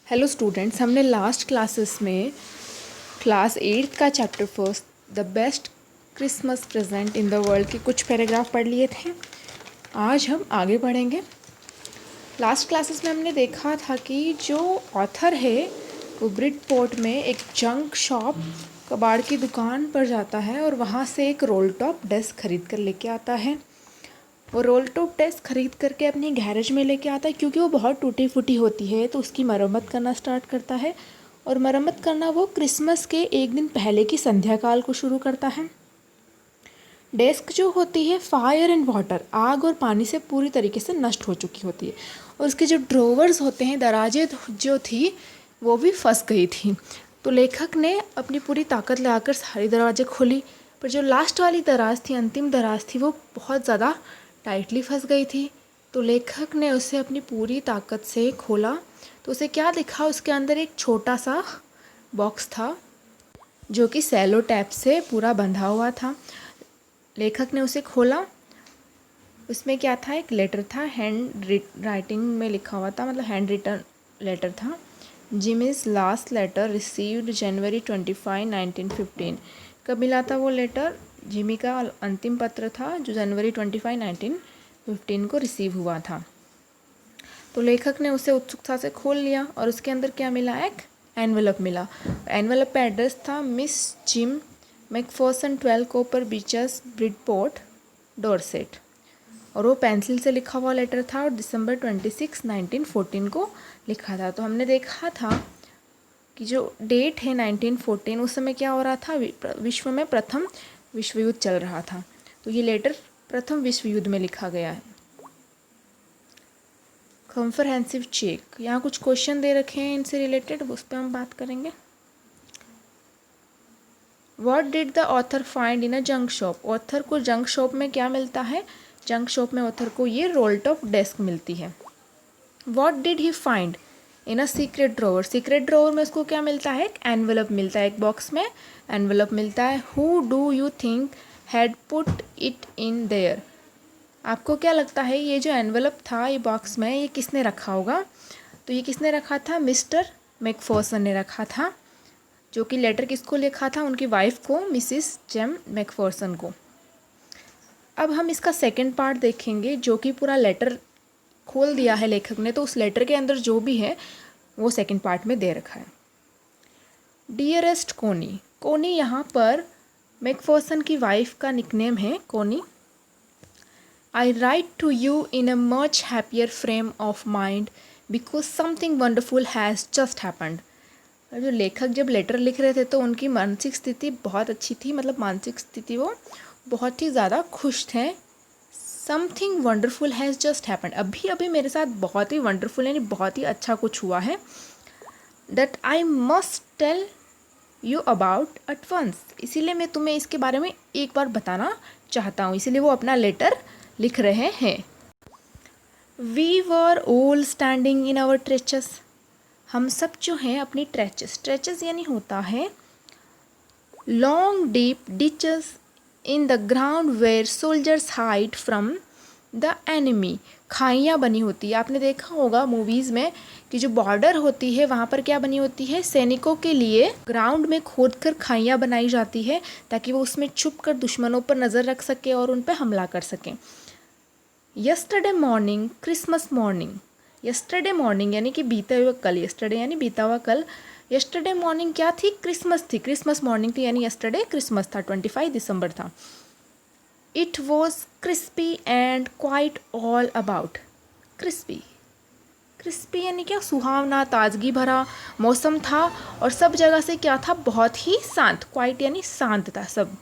Hello students, हमने last classes में class 8 का chapter first the best Christmas present in the world के कुछ पैराग्राफ पढ़ लिए थे। आज हम आगे बढ़ेंगे। लास्ट क्लासेस में हमने देखा था कि जो ऑथर है वो ब्रिडपोर्ट में एक जंक शॉप कबाड़ की दुकान पर जाता है और वहाँ से एक रोल टॉप डेस्क खरीद कर लेके आता है। वो रोल टॉप डेस्क खरीद करके अपनी गैरेज में लेके आता है क्योंकि वो बहुत टूटी फूटी होती है, तो उसकी मरम्मत करना स्टार्ट करता है। और मरम्मत करना वो क्रिसमस के एक दिन पहले की संध्या काल को शुरू करता है। डेस्क जो होती है फायर एंड वाटर, आग और पानी से पूरी तरीके से नष्ट हो चुकी होती है और उसके जो ड्रोवर्स होते हैं, दराजें जो थी वो भी फंस गई थी। तो लेखक ने अपनी पूरी ताकत लगाकर सारी दरवाजे खोली, पर जो लास्ट वाली दराज थी, अंतिम दराज थी, वो बहुत ज़्यादा टाइटली फंस गई थी। तो लेखक ने उसे अपनी पूरी ताकत से खोला तो उसे क्या दिखा, उसके अंदर एक छोटा सा बॉक्स था जो कि सेलो टैप से पूरा बंधा हुआ था। लेखक ने उसे खोला, उसमें क्या था, एक लेटर था, हैंड राइटिंग में लिखा हुआ था, मतलब हैंड रिटन लेटर था। जिमीज़ लास्ट लेटर रिसीव्ड जनवरी 25, 1915। कब मिला था वो लेटर? जिमी का अंतिम पत्र था जो जनवरी 25, 1915 को रिसीव हुआ था। तो लेखक ने उसे उत्सुकता से खोल लिया और उसके अंदर क्या मिला, एक एनवेलप मिला। एनवेलप पे एड्रेस था मिस जिम मैकफर्सन 12 कोपर बीचेस ब्रिडपोर्ट डॉर्सेट, और वो पेंसिल से लिखा हुआ लेटर था और दिसंबर 26, 1914 को लिखा था। तो हमने देखा था कि जो डेट है 1914, उस समय क्या हो रहा था, विश्व में प्रथम विश्व युद्ध चल रहा था। तो ये लेटर प्रथम विश्व युद्ध में लिखा गया है। कॉम्प्रहेंसिव चेक, यहाँ कुछ क्वेश्चन दे रखे हैं इनसे रिलेटेड, उस पर हम बात करेंगे। What did the author find in a junk shop? Author को जंक शॉप में क्या मिलता है? जंक शॉप में ऑथर को ये रोल टॉप डेस्क मिलती है। What did he find in a secret drawer? Secret drawer में उसको क्या मिलता है? एक एनवेलप मिलता है, एक बॉक्स में एनवेलप मिलता है। Who do you think had put it in their? आपको क्या लगता है ये जो एनवेलप था ये बॉक्स में, ये किसने रखा होगा? तो ये किसने रखा था? मिस्टर मैकफर्सन ने रखा था, जो कि लेटर किसको लिखा था? उनकी वाइफ को, मिसिस जेम मैकफर्सन को। अब हम इसका सेकंड पार्ट देखेंगे, जो कि पूरा लेटर खोल दिया है लेखक ने, तो उस लेटर के अंदर जो भी है वो सेकंड पार्ट में दे रखा है। डियरेस्ट कोनी, कोनी यहाँ पर मैकफर्सन की वाइफ का निकनेम है, कोनी। I write to you in a much happier frame of mind because something wonderful has just happened. जो लेखक जब लेटर लिख रहे थे तो उनकी मानसिक स्थिति बहुत अच्छी थी, मतलब मानसिक स्थिति वो बहुत ही ज़्यादा खुश थे। Something wonderful has just happened, अभी अभी मेरे साथ बहुत ही वंडरफुल यानी बहुत ही अच्छा कुछ हुआ है। That I must tell you about at once, इसीलिए मैं तुम्हें इसके बारे में एक बार बताना चाहता हूँ, इसीलिए वो अपना लेटर लिख रहे हैं। We were all standing in our trenches, हम सब जो हैं अपनी ट्रेचेस, ट्रेचेस यानी होता है long deep ditches in the ground where soldiers hide from the enemy, खाइयाँ बनी होती है। आपने देखा होगा मूवीज़ में कि जो बॉर्डर होती है वहाँ पर क्या बनी होती है, सैनिकों के लिए ग्राउंड में खोद कर खाइयाँ बनाई जाती है ताकि वो उसमें छुप कर दुश्मनों पर नज़र रख सके और उन पर हमला कर सकें। Yesterday morning Christmas morning, yesterday morning यानी कि बीता हुआ कल, यस्टरडे यानी बीता हुआ कल, यस्टरडे मॉर्निंग क्या थी? क्रिसमस थी, क्रिसमस मॉर्निंग थी, यानी यस्टरडे क्रिसमस था, 25 दिसंबर था। It was crispy and quite all about, crispy, crispy यानी क्या? सुहावना, ताजगी भरा मौसम था और सब जगह से क्या था? बहुत ही शांत, क्वाइट यानी शांत था सब।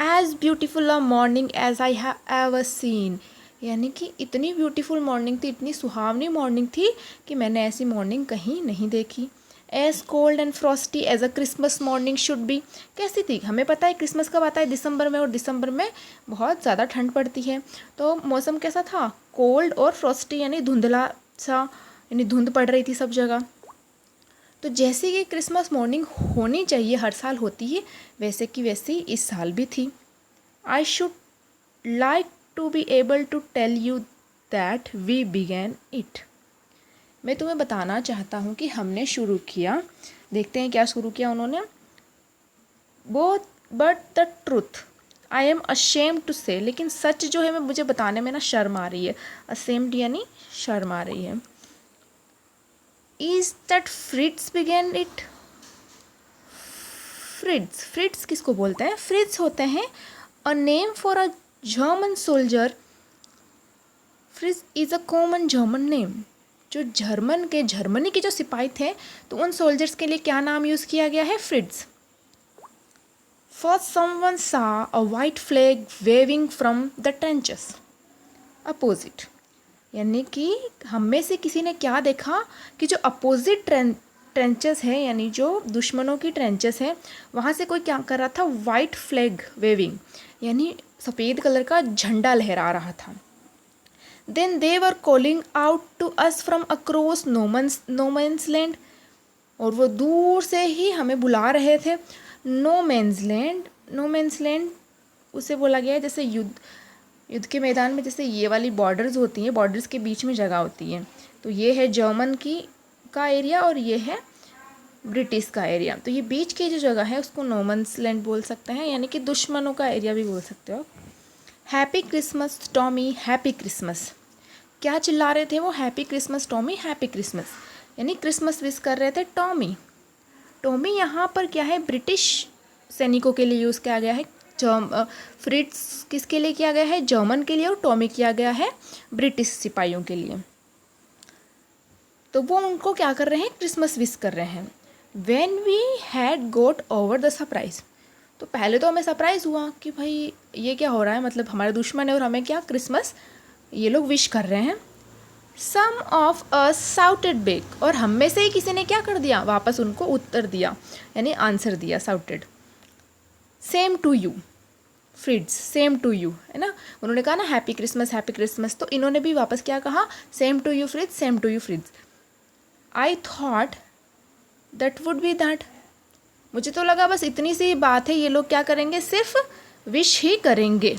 As beautiful a morning as I have ever seen, यानी कि इतनी ब्यूटीफुल मॉर्निंग थी, इतनी सुहावनी मॉर्निंग थी कि मैंने ऐसी मॉर्निंग कहीं नहीं देखी। As cold and frosty as a Christmas morning should be, कैसी थी? हमें पता है क्रिसमस कब आता है, दिसंबर में, और दिसंबर में बहुत ज़्यादा ठंड पड़ती है। तो मौसम कैसा था? कोल्ड और फ्रॉस्टी यानी धुंधला सा, यानी धुंध पड़ रही थी सब जगह। तो जैसे कि क्रिसमस मॉर्निंग होनी चाहिए, हर साल होती है, वैसे की वैसी इस साल भी थी। I should like to be able to tell you that we began it, मैं तुम्हें बताना चाहता हूँ कि हमने शुरू किया, देखते हैं क्या शुरू किया उन्होंने। Both but the truth I am ashamed to say, लेकिन सच जो है मैं मुझे बताने में ना शर्म आ रही है। अशेम्ड यानी शर्म आ रही है। Is that Fritz began it. Fritz, Fritz किसको बोलते हैं? फ्रिट्स होते हैं a name for a German soldier. Fritz is a common German name. जो जर्मनी के जो सिपाही थे, तो उन सोल्जर्स के लिए क्या नाम यूज़ किया गया है? फ्रिट्स। First someone saw a white flag waving from the trenches opposite, यानी कि हम में से किसी ने क्या देखा कि जो अपोजिट ट्रेंचेस है, यानी जो दुश्मनों की ट्रेंचेस है, वहाँ से कोई क्या कर रहा था? वाइट फ्लैग वेविंग, यानी सफ़ेद कलर का झंडा लहरा रहा था। Then they were calling out to us from across no man's land, और वो दूर से ही हमें बुला रहे थे। नो मैंस लैंड उसे बोला गया है जैसे युद्ध के मैदान में जैसे ये वाली बॉर्डर्स होती हैं, बॉर्डर्स के बीच में जगह होती है, तो ये है जर्मन का एरिया और ये है ब्रिटिश का एरिया। तो ये बीच की जो जगह है उसको नो मैंस लैंड बोल सकते हैं, यानी कि दुश्मनों का एरिया भी बोल सकते हो। Happy Christmas Tommy, happy Christmas. क्या चिल्ला रहे थे वो? Happy Christmas Tommy, happy Christmas, यानी क्रिसमस विश कर रहे थे टॉमी। टॉमी यहाँ पर क्या है? ब्रिटिश सैनिकों के लिए यूज़ किया गया है। फ्रिट्स किसके लिए किया गया है? जर्मन के लिए, और टॉमी किया गया है ब्रिटिश सिपाहियों के लिए। तो वो उनको क्या कर रहे हैं? क्रिसमस विश कर रहे हैं। When we had got over the surprise, तो पहले तो हमें सरप्राइज़ हुआ कि भाई ये क्या हो रहा है, मतलब हमारे दुश्मन है और हमें क्या क्रिसमस ये लोग विश कर रहे हैं। सम ऑफ अस साउटेड बैक, और हम में से ही किसी ने क्या कर दिया? वापस उनको उत्तर दिया, यानी आंसर दिया, shouted. Same to you Fritz, same to you, है ना। उन्होंने कहा ना हैप्पी क्रिसमस, तो इन्होंने भी वापस क्या कहा? Same to you Fritz, same to you Fritz. I thought that would be that, मुझे तो लगा बस इतनी सी बात है, ये लोग क्या करेंगे? सिर्फ विश ही करेंगे।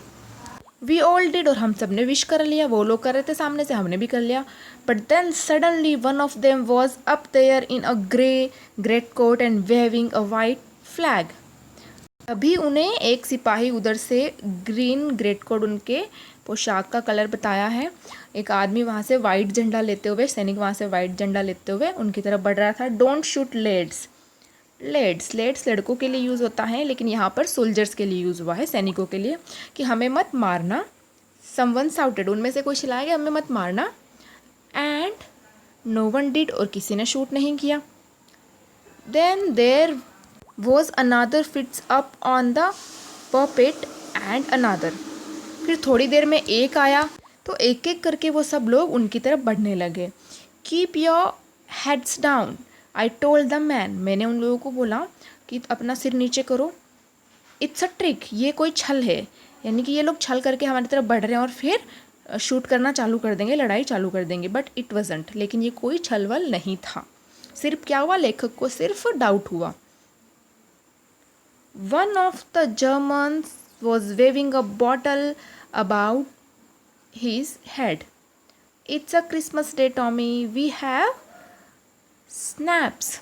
वी ऑल डिड, और हम सब ने विश कर लिया, वो लोग कर रहे थे सामने से, हमने भी कर लिया। But then suddenly one of them was up there in a greatcoat and waving a white flag. अभी उन्हें एक सिपाही उधर से ग्रीन ग्रेट कोट, उनके पोशाक का कलर बताया है, एक आदमी वहाँ से वाइट झंडा लेते हुए, सैनिक वहाँ से वाइट झंडा लेते हुए उनकी तरफ बढ़ रहा था। डोंट शूट लेड्स, लेड्स लड़कों के लिए यूज़ होता है, लेकिन यहाँ पर सोल्जर्स के लिए यूज़ हुआ है, सैनिकों के लिए, कि हमें मत मारना। समवन साउटेड, उनमें से कोई चिल्लाया गया हमें मत मारना। एंड नो वन डिड, और किसी ने शूट नहीं किया। Then there was another Fritz up on the parapet and another, फिर थोड़ी देर में एक आया, तो एक एक करके वो सब लोग उनकी तरफ बढ़ने लगे। Keep your heads down I told the man, मैंने उन लोगों को बोला कि अपना सिर नीचे करो। इट्स अ ट्रिक, ये कोई छल है, यानी कि ये लोग छल करके हमारी तरफ बढ़ रहे हैं और फिर शूट करना चालू कर देंगे, लड़ाई चालू कर देंगे। बट इट वजंट, लेकिन ये कोई छलवल नहीं था। सिर्फ क्या हुआ? लेखक को सिर्फ डाउट हुआ। One of the Germans was waving a bottle about his head. It's a Christmas day Tommy, we have schnapps.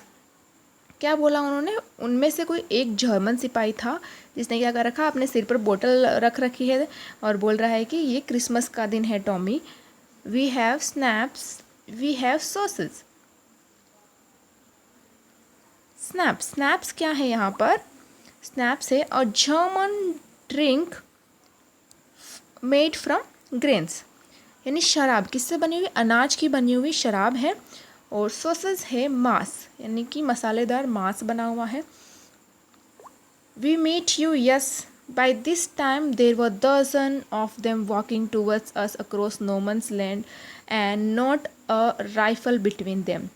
क्या बोला उन्होंने? उनमें से कोई एक जर्मन सिपाही था जिसने क्या कर रखा? अपने सिर पर बोतल रख रखी है और बोल रहा है कि ये क्रिसमस का दिन है Tommy. We have schnapps, we have sausage. Schnapps क्या है यहाँ पर? स्नैप्स है a German drink made from grains, यानी शराब। किससे बनी हुई? अनाज की बनी हुई शराब है। और सॉसेज है मांस, यानी कि मसालेदार मांस बना हुआ है। We meet you, yes. By this time there were dozen of them walking towards us across no man's land and not a rifle between them.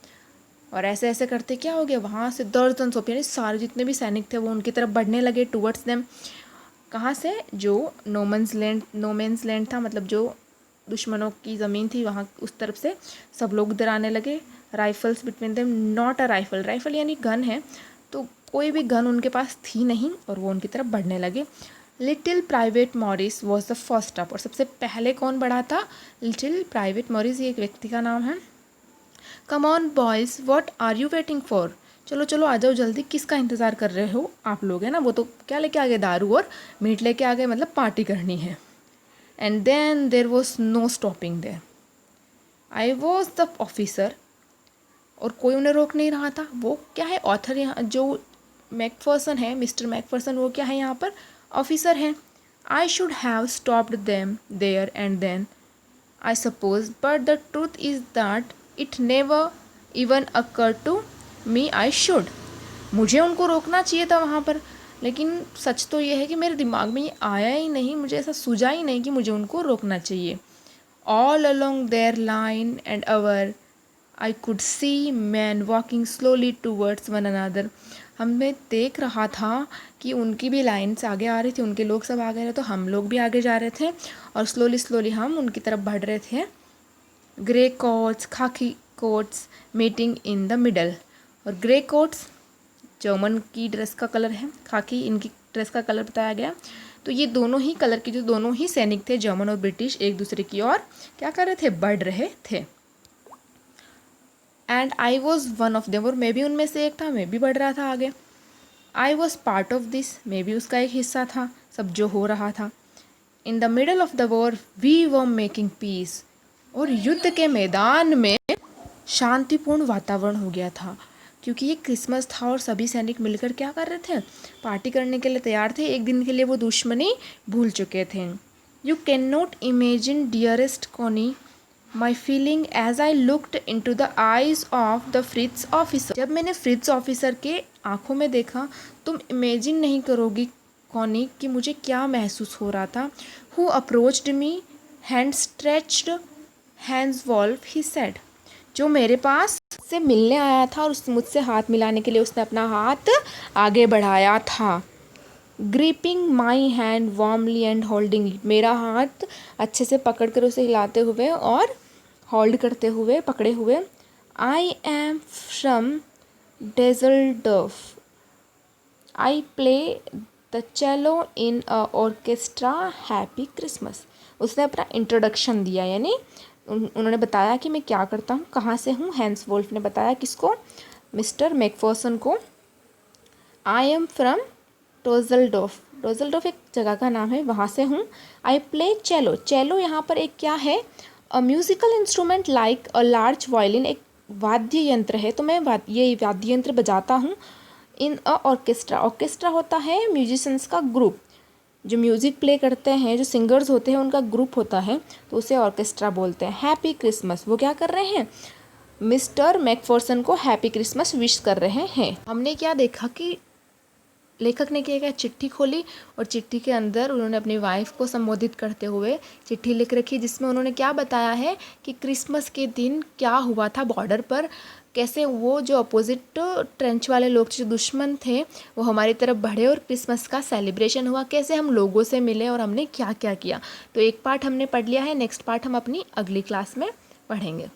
और ऐसे ऐसे करते क्या हो गया? वहाँ से दर्जन ऑफ, यानी सारे जितने भी सैनिक थे वो उनकी तरफ बढ़ने लगे, टूवर्ड्स देम। कहाँ से? जो नो मैंस लैंड था, मतलब जो दुश्मनों की ज़मीन थी वहाँ, उस तरफ से सब लोग उधर आने लगे। Rifles between them, not a rifle यानी गन है, तो कोई भी गन उनके पास थी नहीं, और वो उनकी तरफ बढ़ने लगे। Little private Morris was the first up, और सबसे पहले कौन बढ़ा था? लिटिल प्राइवेट मॉरिस, ये एक व्यक्ति का नाम है। Come on boys, what are you waiting for? चलो चलो आ जाओ जल्दी, किसका इंतज़ार कर रहे हो आप लोग, है ना? वो तो क्या लेके आ गए, दारू और मीट लेके आ गए, मतलब पार्टी करनी है। And then there was no stopping there. I was the officer, और कोई उन्हें रोक नहीं रहा था। वो क्या है, ऑथर, यहाँ जो मैकफर्सन है, मिस्टर मैकफर्सन, वो क्या है यहाँ पर, ऑफिसर हैं। I should have stopped them there and then I suppose, but the truth is that it never even occur to me I should. मुझे उनको रोकना चाहिए था वहाँ पर, लेकिन सच तो ये है कि मेरे दिमाग में ये आया ही नहीं, मुझे ऐसा सूझा ही नहीं कि मुझे उनको रोकना चाहिए। All along their line and our I could see man walking slowly towards one another. हमें देख रहा था कि उनकी भी लाइन से आगे आ रही थी, उनके लोग सब आगे रहे, तो हम लोग भी आगे जा रहे थे और स्लोली स्लोली हम उनकी तरफ बढ़ रहे थे। ग्रे कोट्स, खाकी quotes meeting in the middle. और ग्रे कोट्स जर्मन की ड्रेस का कलर है, खाकी इनकी ड्रेस का कलर बताया गया। तो ये दोनों ही कलर के जो दोनों ही सैनिक थे, जर्मन और ब्रिटिश, एक दूसरे की ओर क्या कर रहे थे, बढ़ रहे थे। And I was one of them, और मैं भी उनमें से एक था, मैं भी बढ़ रहा था आगे। I was part of this, मैं भी उसका एक हिस्सा था, सब जो हो रहा था। In the middle of the war we were making peace, और युद्ध के मैदान में शांतिपूर्ण वातावरण हो गया था, क्योंकि ये क्रिसमस था और सभी सैनिक मिलकर क्या कर रहे थे, पार्टी करने के लिए तैयार थे। एक दिन के लिए वो दुश्मनी भूल चुके थे। You can not imagine dearest Connie my feeling as I looked into the eyes of the Fritz officer. जब मैंने फ्रिट्ज ऑफिसर के आंखों में देखा, तुम इमेजिन नहीं करोगी कॉनी कि मुझे क्या महसूस हो रहा था। Who approached me hand stretched hands valve he said, जो मेरे पास से मिलने आया था और मुझसे हाथ मिलाने के लिए उसने अपना हाथ आगे बढ़ाया था। Gripping my hand warmly and holding it, मेरा हाथ अच्छे से पकड़ कर उसे हिलाते हुए और होल्ड करते हुए, पकड़े हुए। I am from Dusseldorf, I play the cello in a orchestra, happy Christmas. उसने अपना इंट्रोडक्शन दिया, यानी उन्होंने बताया कि मैं क्या करता हूँ, कहाँ से हूँ। हैंस वोल्फ ने बताया किसको, मिस्टर मैकफर्सन को। आई एम फ्रॉम डोजल्डोफ, डोजल्डोफ एक जगह का नाम है, वहाँ से हूँ। आई प्ले चेलो, चेलो यहाँ पर एक क्या है, अ musical instrument like a large violin, एक वाद्य यंत्र है, तो मैं ये वाद्य यंत्र बजाता हूँ। इन अ ऑर्केस्ट्रा, ऑर्केस्ट्रा होता है म्यूजिशंस का ग्रुप, जो म्यूज़िक प्ले करते हैं, जो सिंगर्स होते हैं उनका ग्रुप होता है, तो उसे ऑर्केस्ट्रा बोलते हैं। हैप्पी क्रिसमस, वो क्या कर रहे हैं, मिस्टर मैकफर्सन को हैप्पी क्रिसमस विश कर रहे हैं। हमने क्या देखा कि लेखक ने क्या, चिट्ठी खोली और चिट्ठी के अंदर उन्होंने अपनी वाइफ को संबोधित करते हुए चिट्ठी लिख रखी, जिसमें उन्होंने क्या बताया है कि क्रिसमस के दिन क्या हुआ था बॉर्डर पर, कैसे वो जो अपोजिट ट्रेंच वाले लोग, जो दुश्मन थे, वो हमारी तरफ बढ़े और क्रिसमस का सेलिब्रेशन हुआ, कैसे हम लोगों से मिले और हमने क्या क्या किया। तो एक पार्ट हमने पढ़ लिया है, नेक्स्ट पार्ट हम अपनी अगली क्लास में पढ़ेंगे।